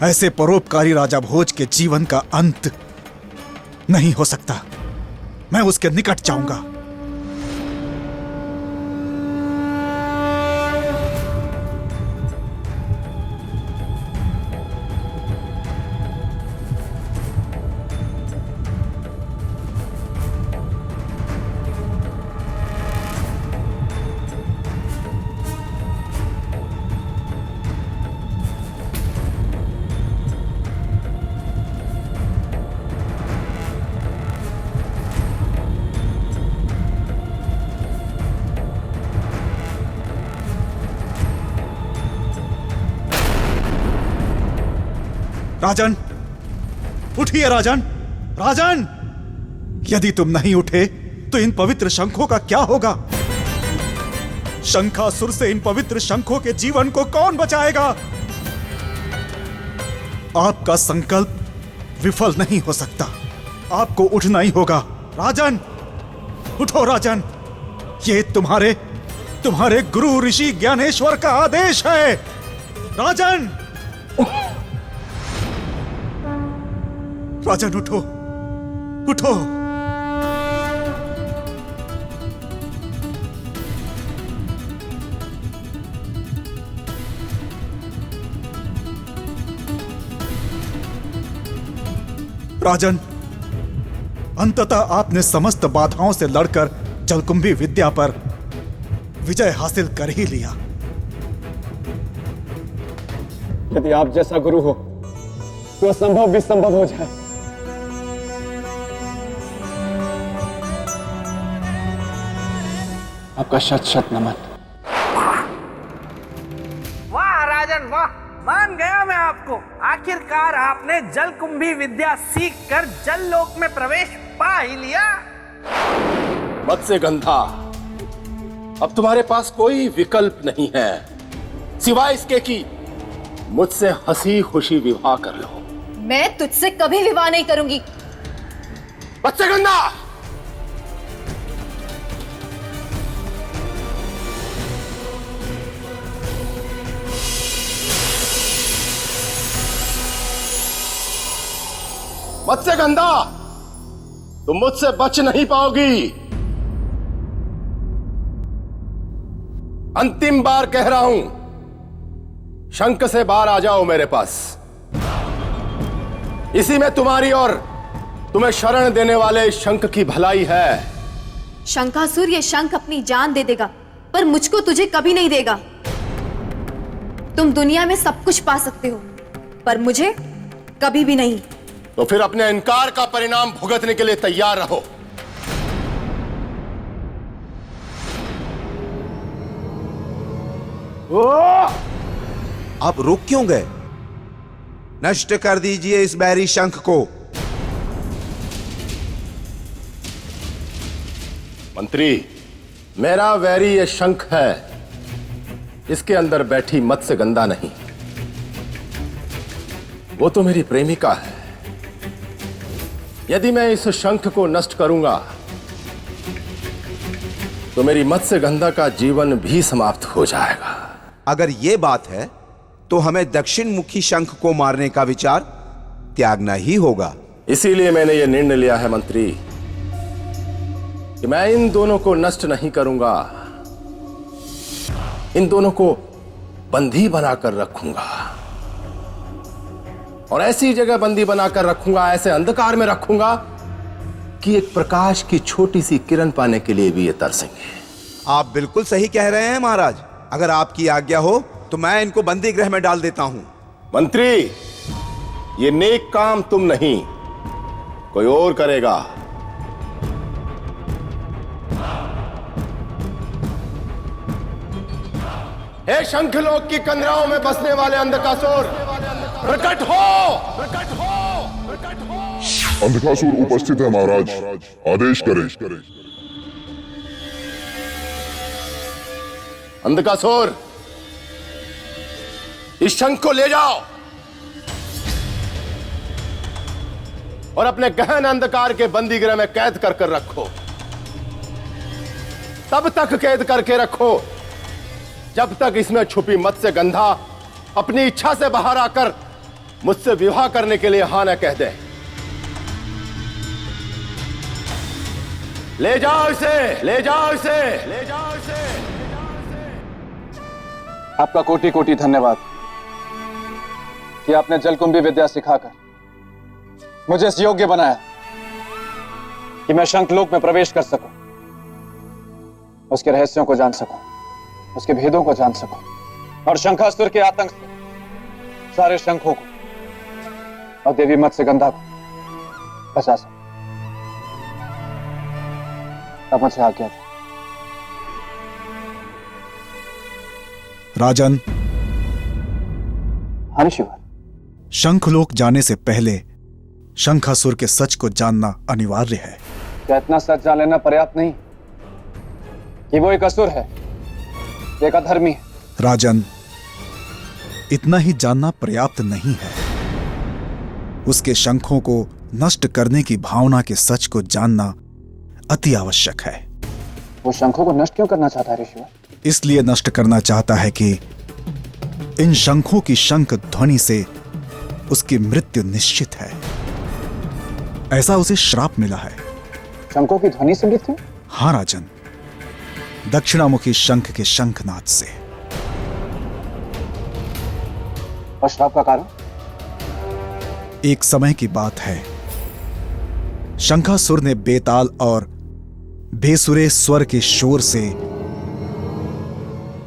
ऐसे परोपकारी राजा भोज के जीवन का अंत नहीं हो सकता। मैं उसके निकट जाऊंगा। राजन, उठिए राजन, राजन! यदि तुम नहीं उठे तो इन पवित्र शंखों का क्या होगा? शंखासुर से इन पवित्र शंखों के जीवन को कौन बचाएगा? आपका संकल्प विफल नहीं हो सकता। आपको उठना ही होगा। राजन, उठो राजन! ये तुम्हारे गुरु ऋषि ज्ञानेश्वर का आदेश है। राजन! राजन, उठो, उठो! राजन, अंततः आपने समस्त बाधाओं से लड़कर जलकुंभी विद्या पर विजय हासिल कर ही लिया। यदि आप जैसा गुरु हो तो असंभव भी संभव हो जाए। आपका शत शत नमन। वाह राजन वाह, मान गया मैं आपको। आखिरकार आपने जलकुंभी विद्या सीखकर जल लोक में प्रवेश पा ही लिया। मत्स्यगंधा, अब तुम्हारे पास कोई विकल्प नहीं है सिवाय इसके कि मुझसे हंसी खुशी विवाह कर लो। मैं तुझसे कभी विवाह नहीं करूंगी। मत्स्यगंधा! मत्स्यगंधा, तुम मुझसे बच नहीं पाओगी। अंतिम बार कह रहा हूं, शंख से बाहर आ जाओ मेरे पास। इसी में तुम्हारी और तुम्हें शरण देने वाले शंख की भलाई है। शंखासुर ये शंख अपनी जान दे देगा, पर मुझको तुझे कभी नहीं देगा। तुम दुनिया में सब कुछ पा सकते हो, पर मुझे कभी भी नहीं। तो फिर अपने इनकार का परिणाम भुगतने के लिए तैयार रहो। आप रुक क्यों गए? नष्ट कर दीजिए इस बैरी शंख को। मंत्री, मेरा वैरी ये शंख है, इसके अंदर बैठी मत्स्यगंधा नहीं। वो तो मेरी प्रेमिका है। यदि मैं इस शंख को नष्ट करूंगा तो मेरी मत्स्यगंधा का जीवन भी समाप्त हो जाएगा। अगर ये बात है तो हमें दक्षिण मुखी शंख को मारने का विचार त्यागना ही होगा। इसीलिए मैंने यह निर्णय लिया है मंत्री कि मैं इन दोनों को नष्ट नहीं करूंगा, इन दोनों को बंदी बनाकर रखूंगा और ऐसी जगह बंदी बनाकर रखूंगा, ऐसे अंधकार में रखूंगा कि एक प्रकाश की छोटी सी किरण पाने के लिए भी ये तरसेंगे। आप बिल्कुल सही कह रहे हैं महाराज। अगर आपकी आज्ञा हो तो मैं इनको बंदी गृह में डाल देता हूं। मंत्री, ये नेक काम तुम नहीं, कोई और करेगा। हे शंखलोक की कंदराओं में बसने वाले अंधकासुर, प्रकट हो, प्रकट हो, प्रकट हो। अंधकासुर उपस्थित है महाराज, आदेश करें। अंधकासुर, इस शंख को ले जाओ और अपने गहन अंधकार के बंदीगृह में कैद कर रखो। तब तक कैद करके रखो जब तक इसमें छुपी मत्स्य गंधा अपनी इच्छा से बाहर आकर मुझसे विवाह करने के लिए हां न कह दे। ले जाओ इसे, ले जाओ इसे, ले जाओ इसे। आपका कोटि कोटि धन्यवाद कि आपने जलकुंभी विद्या सिखाकर मुझे इस योग्य बनाया कि मैं शंखलोक में प्रवेश कर सकूं, उसके रहस्यों को जान सकूं, उसके भेदों को जान सकूं और शंखासुर के आतंक से सारे शंखों को और देवी मत्स्यगंधा को बचा सकूं। अब मुझे आज्ञा दो। राजन, हाँ ऋषिवर। शंखलोक जाने से पहले शंखासुर के सच को जानना अनिवार्य है। क्या इतना सच जान लेना पर्याप्त नहीं कि वो एक असुर है, एक अधर्मी है? राजन, इतना ही जानना पर्याप्त नहीं है। उसके शंखों को नष्ट करने की भावना के सच को जानना अति आवश्यक है। वो शंखों को नष्ट क्यों करना चाहता है ऋषिवर? इसलिए नष्ट करना चाहता है कि इन शंखों की शंख ध्वनि से उसकी मृत्यु निश्चित है। ऐसा उसे श्राप मिला है। शंखों की ध्वनि से मृत्यु? हाँ राजन, दक्षिणामुखी शंख के शंखनाद से। और श्राप का कारण? एक समय की बात है, शंखासुर ने बेताल और बेसुरे स्वर के शोर से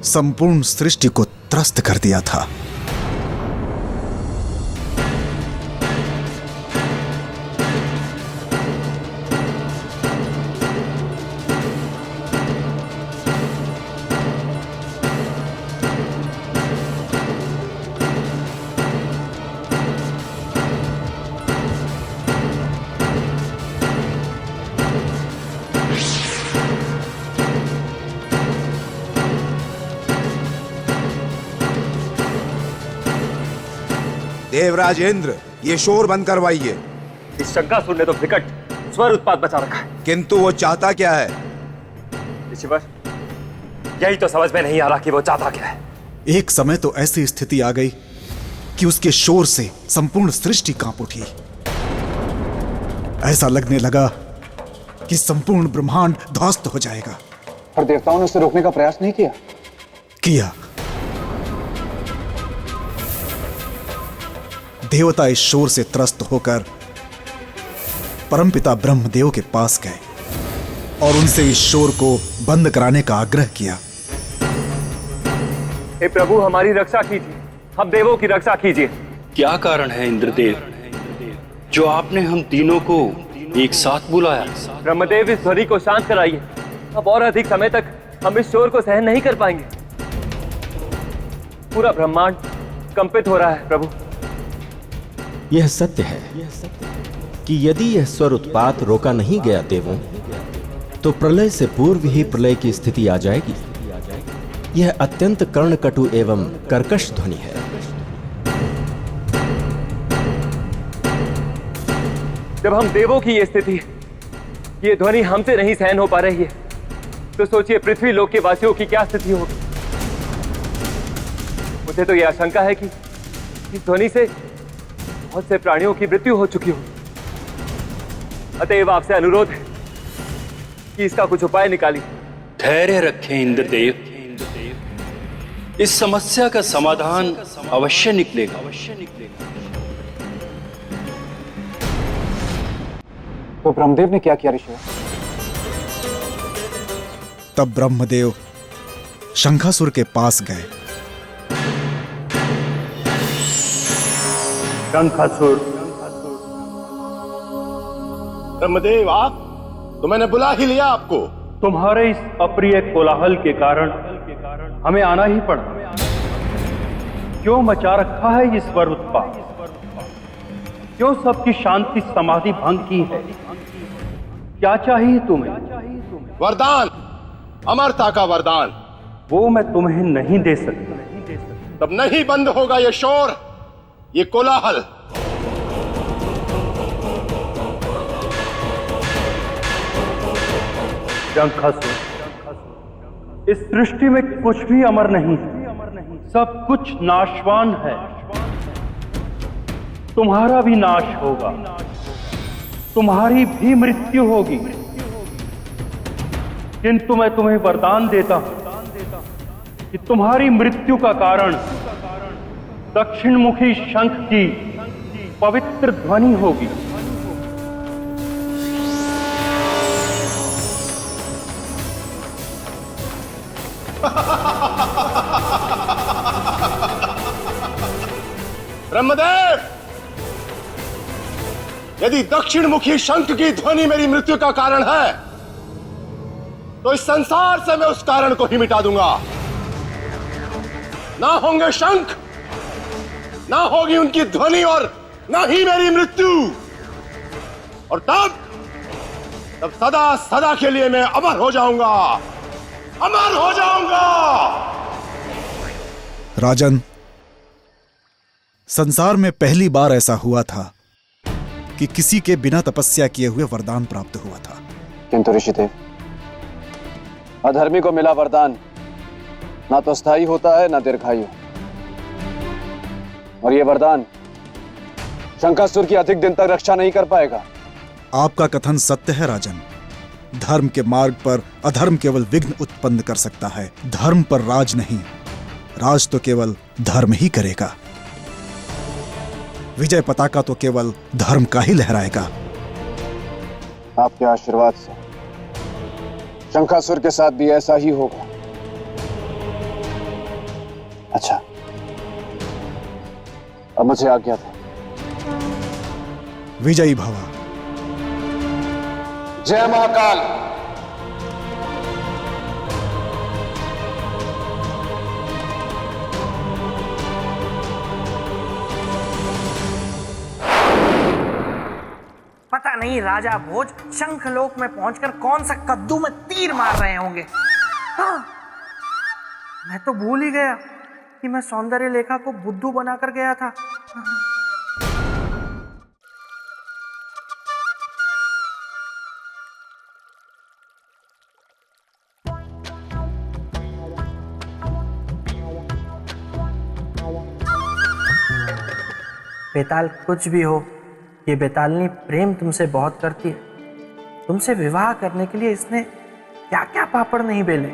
संपूर्ण सृष्टि को त्रस्त कर दिया था। देवराज इंद्र, ये शोर बंद करवाइए। इस शंखासुर ने तो विकट स्वर उत्पात बचा रखा है। किंतु वो चाहता क्या है? ऋषिवर, यही तो समझ में नहीं आ रहा कि वो चाहता क्या है। एक समय तो ऐसी स्थिति आ गई कि उसके शोर से संपूर्ण सृष्टि कांप उठी। ऐसा लगने लगा कि संपूर्ण ब्रह्मांड ध्वस्त हो जाएगा। और देवताओं ने उसे रोकने का प्रयास नहीं किया? किया। देवता इस शोर से त्रस्त होकर परमपिता ब्रह्मदेव के पास गए और उनसे इस शोर को बंद कराने का आग्रह किया। हे प्रभु, हमारी रक्षा कीजिए, हम देवों की रक्षा कीजिए। क्या कारण है इंद्रदेव जो आपने हम तीनों को एक साथ बुलाया? ब्रह्मदेव, इस ध्वनि को शांत कराइए। अब और अधिक समय तक हम इस शोर को सहन नहीं कर पाएंगे। पूरा ब्रह्मांड कंपित हो रहा है प्रभु। यह सत्य है कि यदि यह स्वर उत्पात रोका नहीं गया देवों, तो प्रलय से पूर्व ही प्रलय की स्थिति आ जाएगी। यह अत्यंत कर्णकटु एवं कर्कश ध्वनि है। जब हम देवों की ये स्थिति, ये ध्वनि हमसे नहीं सहन हो पा रही है, तो सोचिए पृथ्वी लोक के वासियों की क्या स्थिति होगी। मुझे तो यह आशंका है कि इस ध्वनि से बहुत से प्राणियों की मृत्यु हो चुकी हो। अतएव आपसे अनुरोध है कि इसका कुछ उपाय निकालिए। धैर्य रखें इंद्रदेव, इस समस्या का समाधान अवश्य निकलेगा। तो ब्रह्मदेव ने क्या किया ऋषि? तब ब्रह्मदेव शंखासुर के पास गए। शंखासुर, ब्रह्मदेव आप? तो मैंने बुला ही लिया आपको। तुम्हारे इस अप्रिय कोलाहल के कारण हमें आना ही पड़ा। क्यों मचा रखा है ये स्वर उत्पात? क्यों सबकी शांति समाधि भंग की है? क्या चाहिए तुम्हें? वरदान, अमरता का वरदान। वो मैं तुम्हें नहीं दे सकता। तब नहीं बंद होगा ये शोर, ये कोलाहल। शंखासुर, इस सृष्टि में कुछ भी अमर नहीं है, सब कुछ नाशवान है। तुम्हारा भी नाश होगा, तुम्हारी भी मृत्यु होगी। किंतु मैं तुम्हें वरदान देता हूं कि तुम्हारी मृत्यु का कारण दक्षिणमुखी शंख की पवित्र ध्वनि होगी। ब्रह्मदेव, यदि दक्षिणमुखी शंख की ध्वनि मेरी मृत्यु का कारण है, तो इस संसार से मैं उस कारण को ही मिटा दूंगा। ना होंगे शंख, ना होगी उनकी ध्वनि, और ना ही मेरी मृत्यु। और तब सदा सदा के लिए मैं अमर हो जाऊंगा, अमर हो जाऊंगा। राजन, संसार में पहली बार ऐसा हुआ था कि किसी के बिना तपस्या किए हुए वरदान प्राप्त हुआ था। किंतु ऋषिदेव, अधर्मी को मिला वरदान ना तो स्थायी होता है ना दीर्घायु, और यह वरदान शंखासुर की अधिक दिन तक रक्षा नहीं कर पाएगा। आपका कथन सत्य है राजन। धर्म के मार्ग पर अधर्म केवल विघ्न उत्पन्न कर सकता है, धर्म पर राज नहीं। राज तो केवल धर्म ही करेगा। विजय पताका तो केवल धर्म का ही लहराएगा। आपके आशीर्वाद से शंखासुर के साथ भी ऐसा ही होगा। अच्छा, अब मुझे आज्ञा दे। विजयी भव। जय महाकाल। पता नहीं राजा भोज शंखलोक में पहुंचकर कौन सा कद्दू में तीर मार रहे होंगे। हाँ, मैं तो भूल ही गया कि मैं सौंदर्य लेखा को बुद्धू बनाकर गया था। बेताल, कुछ भी हो, ये बेतालनी प्रेम तुमसे बहुत करती है। तुमसे विवाह करने के लिए इसने क्या क्या पापड़ नहीं बेले।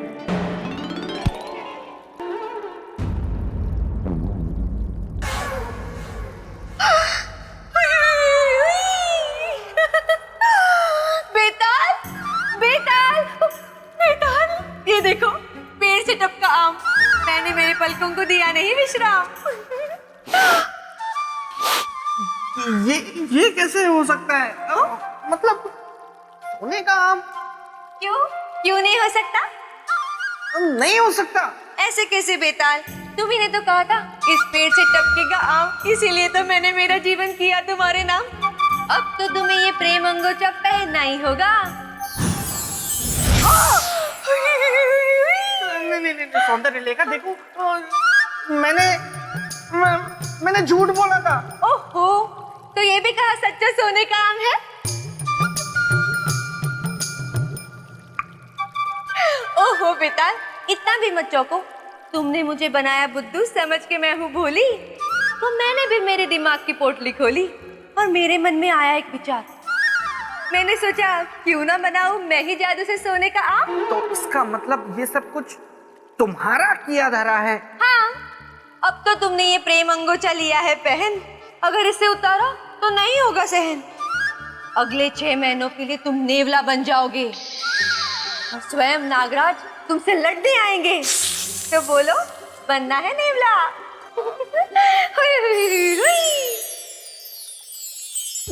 बेताल, बेताल, बेताल, ये देखो, पेड़ से टपका आम। मैंने मेरे पलकों को दिया नहीं विश्राम। ये कैसे हो सकता है? मतलब सोने का आम? क्यों नहीं हो सकता? नहीं हो सकता। ऐसे कैसे बेताल? तुम्ही ने तो कहा था इस पेड़ से टपकेगा आम, इसीलिए तो मैंने मेरा जीवन किया तुम्हारे नाम। अब तो तुम्हें ये प्रेम अंगोछा पहनना ही होगा। नहीं, सौंदर्य लेखा देखो, मैंने झूठ बोला था। ओहो, तो ये भी कहा सच्चा सोने का आम है? ओहो बेताल, इतना भी मत चौंको। तुमने मुझे बनाया बुद्धू समझ के मैं हूँ भोली, तो मैंने भी मेरे दिमाग की पोटली खोली और मेरे मन में आया एक विचार। मैंने सोचा क्यों ना बनाऊं मैं ही जादू से सोने का आम। तो इसका मतलब ये सब कुछ तुम्हारा किया धरा है? हाँ, अब तो तुमने ये प्रेम अंगोछा लिया है पहन, अगर इसे उतारा तो नहीं होगा सहन। अगले 6 महीनों के लिए तुम नेवला बन जाओगे और स्वयं नागराज तुमसे लड़ने आएंगे। तो बोलो, बनना है नेवला?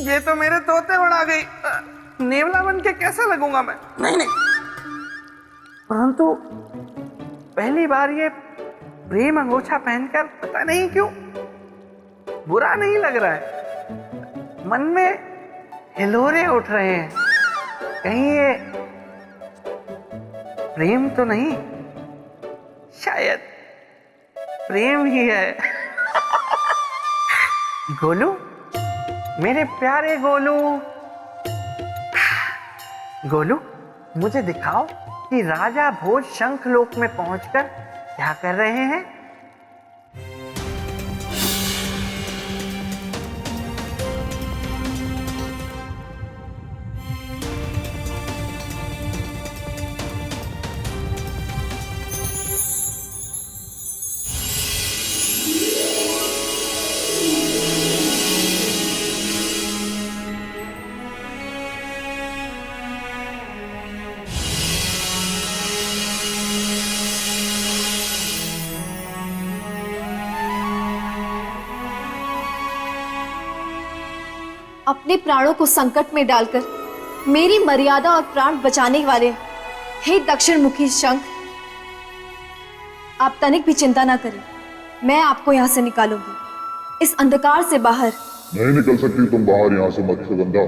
ये तो मेरे तोते उड़ा गई। नेवला बन के कैसे लगूंगा मैं? नहीं। परंतु पहली बार ये प्रेम अंगोछा पहनकर पता नहीं क्यों बुरा नहीं लग रहा है। मन में हिलोरे उठ रहे हैं। कहीं ये प्रेम तो नहीं? शायद प्रेम ही है। गोलू, मेरे प्यारे गोलू। गोलू, मुझे दिखाओ कि राजा भोज शंखलोक में पहुंचकर क्या कर रहे हैं। अपने प्राणों को संकट में डालकर मेरी मर्यादा और प्राण बचाने वाले हे दक्षिण मुखी शंख, आप तनिक भी चिंता ना करें, मैं आपको यहाँ से निकालूंगी, इस अंधकार से बाहर। नहीं निकल सकती तुम बाहर यहाँ से, मत्स्यगंधा।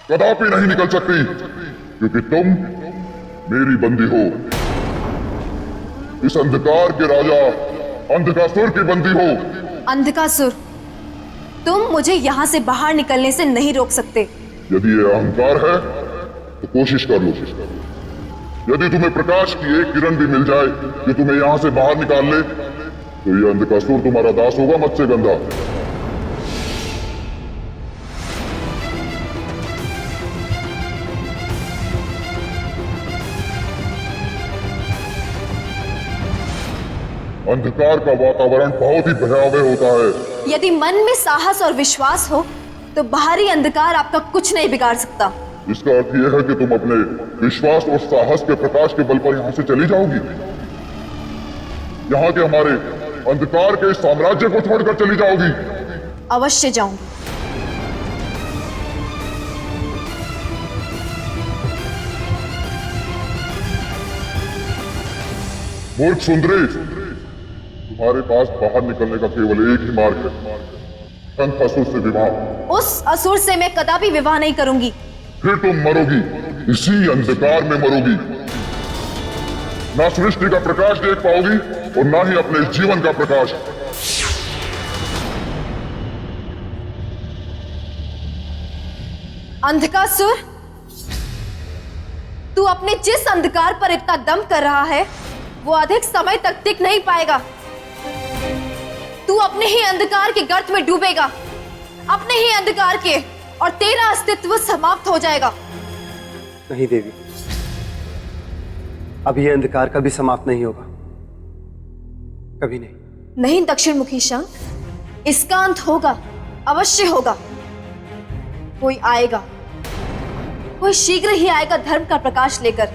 कदापि नहीं निकल सकती, क्योंकि तुम मेरी बंदी हो। इस अंधकार के राजा अंधकासुर की बंदी हो। अंधकासुर, तुम मुझे यहाँ से बाहर निकलने से नहीं रोक सकते। यदि ये अहंकार है तो कोशिश कर लो। यदि तुम्हें प्रकाश की एक किरण भी मिल जाए कि तुम्हें यहाँ से बाहर निकाल ले, तो ये अंधकासुर तुम्हारा दास होगा, मत्स्यगंधा। अंधकार का वातावरण बहुत ही भयावह होता है। यदि मन में साहस और विश्वास हो तो बाहरी अंधकार आपका कुछ नहीं बिगाड़ सकता। इसका अर्थ यह है कि तुम अपने विश्वास और साहस के प्रकाश के बल पर यहाँ से चली जाओगी। यहाँ के हमारे अंधकार के साम्राज्य को छोड़कर चली जाओगी। अवश्य जाऊंगी। मूर्ख सुंदरी, तुम्हारे पास बाहर निकलने का केवल एक ही मार्ग है, शंखासुर से विवाह। उस असुर से मैं कदापि विवाह नहीं करूंगी। फिर तुम मरोगी, इसी अंधकार में मरोगी। ना सृष्टि का प्रकाश देख पाओगी और ना ही अपने जीवन का प्रकाश। अंधकासुर, तू अपने जिस अंधकार पर इतना दम कर रहा है वो अधिक समय तक टिक नहीं पाएगा। तू अपने ही अंधकार के गर्त में डूबेगा, अपने ही अंधकार के, और तेरा अस्तित्व समाप्त हो जाएगा। नहीं देवी, अब यह अंधकार कभी समाप्त नहीं होगा, कभी नहीं। नहीं दक्षिण मुखी शंख, इसका अंत होगा, अवश्य होगा। कोई आएगा, कोई शीघ्र ही आएगा धर्म का प्रकाश लेकर,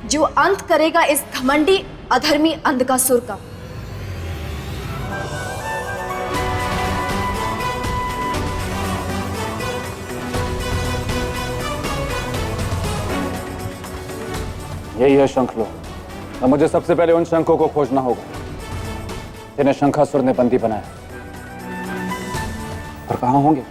जो अंत करेगा इस घमंडी अधर्मी अंधकासुर का। यही है शंखलोक, और मुझे सबसे पहले उन शंखों को खोजना होगा जिन्हें शंखासुर ने बंदी बनाया। और कहाँ होंगे?